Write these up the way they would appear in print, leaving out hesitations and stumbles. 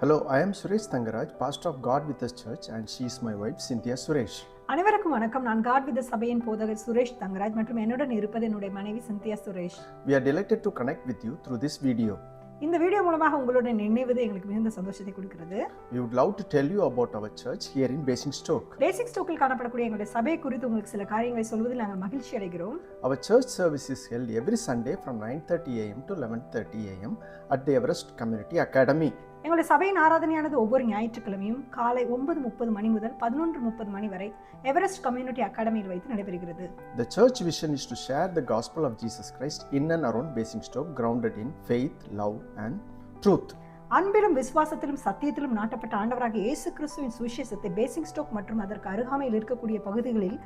Hello, I am Suresh Thangaraj, pastor of God with Us Church, and she is my wife, Cynthia Suresh. அனைவருக்கும் வணக்கம். நான் God with சபையின் போதகர் சுரேஷ் தங்கராஜ் மற்றும் என்னுடன் இருப்பது என்னுடைய மனைவி Scindia Suresh. We are delighted to connect with you through this video. இந்த வீடியோ மூலமாக உங்களுடன் இணைவது எங்களுக்கு மிகுந்த சந்தோஷத்தை கொடுக்கிறது. We would love to tell you about our church here in Basingstoke. பேசிங்ஸ்டோக்கில் காணப்படக்கூடிய எங்களுடைய சபை குறித்து உங்களுக்கு சில காரியங்களை சொல்வதில் நாங்கள் மகிழ்ச்சி அடைகிறோம். Our church service is held every Sunday from 9:30 a.m. to 11:30 a.m. at the Everest Community Academy. எங்களுடைய சபையின் ஆராதனையானது ஒவ்வொரு ஞாயிற்றுக்கிழமையும் காலை 9:30 மணி முதல் 11:30 மணி வரை எவரெஸ்ட் கம்யூனிட்டி அகாடமியில் வைத்து நடைபெறுகிறது. The church vision is to share the gospel of Jesus Christ in and around Basingstoke, grounded in faith, love and truth. அன்பிலும் விசுவாசத்திலும் சத்தியத்திலும் நாட்டப்பட்ட ஆண்டவராக இயேசு கிறிஸ்துவின் சுவிசேஷத்தை பேசிங்ஸ்டோக் மற்றும் அதற்கு அருகாமையில் இருக்கக்கூடிய பகுதிகளில்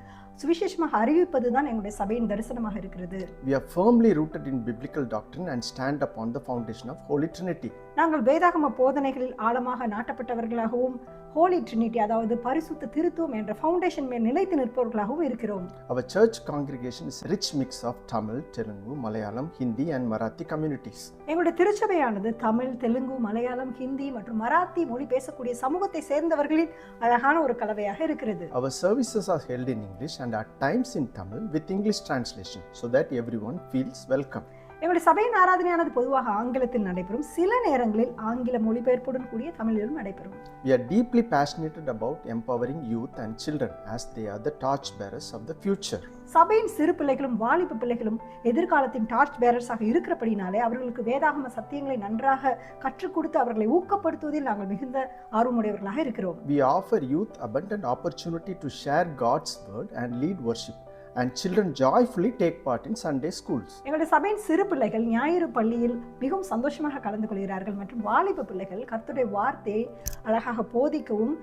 சுவிசேஷமாக அறிவிப்பதுதான் எங்களுடைய சபையின் தரிசனமாக இருக்கிறது. We are firmly rooted in biblical doctrine and stand upon the foundation of Holy Trinity. நாங்கள் வேதாகம போதனைகளில் ஆழமாக நாட்டப்பட்டவர்களாகவும் ஹோலி ட்ரினிட்டி அதாவது பரிசுத்த திருத்துவம் என்ற ஃபவுண்டேஷன் மேல் நிலைத்து நிற்பவர்களாகவும் இருக்கிறோம். Our church congregation is a rich mix of Tamil, Telugu, Malayalam, Hindi and Marathi communities. எங்களுடைய திருச்சபையானது தமிழ், தெலுங்கு, மலையாளம், ஹிந்தி மற்றும் மராத்தி மொழி பேசக்கூடிய சமூகத்தை சேர்ந்தவர்களின் அழகான ஒரு கலவையாக இருக்கிறது. Our services are held in English and at times in Tamil with English translation so that everyone feels welcome. எங்களுடைய சபையின் ஆராதனையானது பொதுவாக ஆங்கிலத்தில் நடைபெறும். சில நேரங்களில் ஆங்கில மொழிபெயர்ப்புடன் கூடிய தமிழிலும் நடைபெறும். We are deeply passionate about empowering youth and children as they are the torch bearers of the future. சபையின் சிறு பிள்ளைகளும் வாலிப பிள்ளைகளும் எதிர்காலத்தின் டார்ச் பேரர்ஸாக இருக்கிறபடினாலே அவர்களுக்கு வேதாகம சத்தியங்களை நன்றாக கற்றுக் கொடுத்து அவர்களை ஊக்கப்படுத்துவதில் நாங்கள் மிகுந்த ஆர்வமுடையவர்களாக இருக்கிறோம். We offer youth abundant opportunity to share God's word and lead worship. And children joyfully take part in Sunday schools. எங்களுடைய சபையின் சிறு பிள்ளைகள் ஞாயிறு பள்ளியில் மிகவும் சந்தோஷமாக கலந்து கொள்கிறார்கள் மற்றும் வாலிப பிள்ளைகள் கர்த்தருடைய வார்த்தையை அழகாக போதிக்கவும்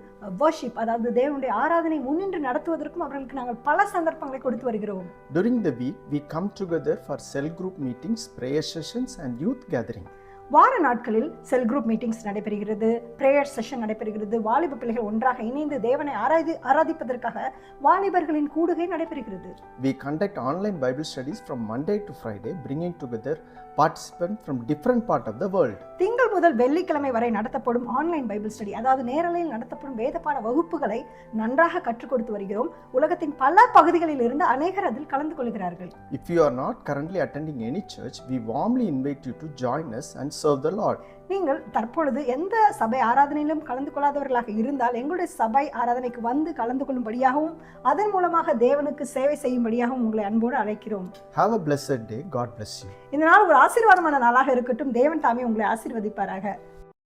வர்ஷிப் அதாவது தேவனுடைய ஆராதனை முன்னின்று நடத்துவதற்கும் அவர்களுக்கு நாங்கள் பல சந்தர்ப்பங்களை கொடுத்து வருகிறோம். During the week we come together for cell group meetings, prayer sessions and youth gathering. வார நாட்களில் செல் குரூப் மீட்டிங்ஸ் நடைபெறுகிறது, பிரேயர் செஷன் நடைபெறுகிறது, வாலிப பிள்ளைகள் ஒன்றாக இணைந்து தேவனை ஆராதிப்பதற்காக வாலிபர்களின் கூடுகை நடைபெறுகிறது. We conduct online Bible studies from Monday to Friday, bringing together participants from different parts of the world. திங்கள் முதல் வெள்ளிக்கிழமை வரை நடத்தப்படும் ஆன்லைன் பைபிள் ஸ்டடி அதாவது நேரலையில் நடத்தப்படும் வேதப்பாட வகுப்புகளை நன்றாக கற்றுக் கொடுத்து வருகிறோம். உலகத்தின் பல பகுதிகளில் இருந்து அநேகர் அதில் கலந்து கொள்கிறார்கள். If you are not currently attending any church, we warmly invite you to join us and serve the Lord. நீங்கள் தற்பொழுது எந்த சபை ஆராதனையிலும் கலந்து கொள்ளாதவர்களாக இருந்தால் எங்களுடைய சபை ஆராதனைக்கு வந்து கலந்து கொள்ளும்படியாகவும் அதன் மூலமாக தேவனுக்கு சேவை செய்யும்படியாகவும் உங்களை அன்போடு அழைக்கிறோம். Have a blessed day. God bless you. இந்த நாள் ஒரு ஆசீர்வாதமான நாளாக இருக்கட்டும். தேவன் தாமே உங்களை ஆசீர்வதிப்பாராக.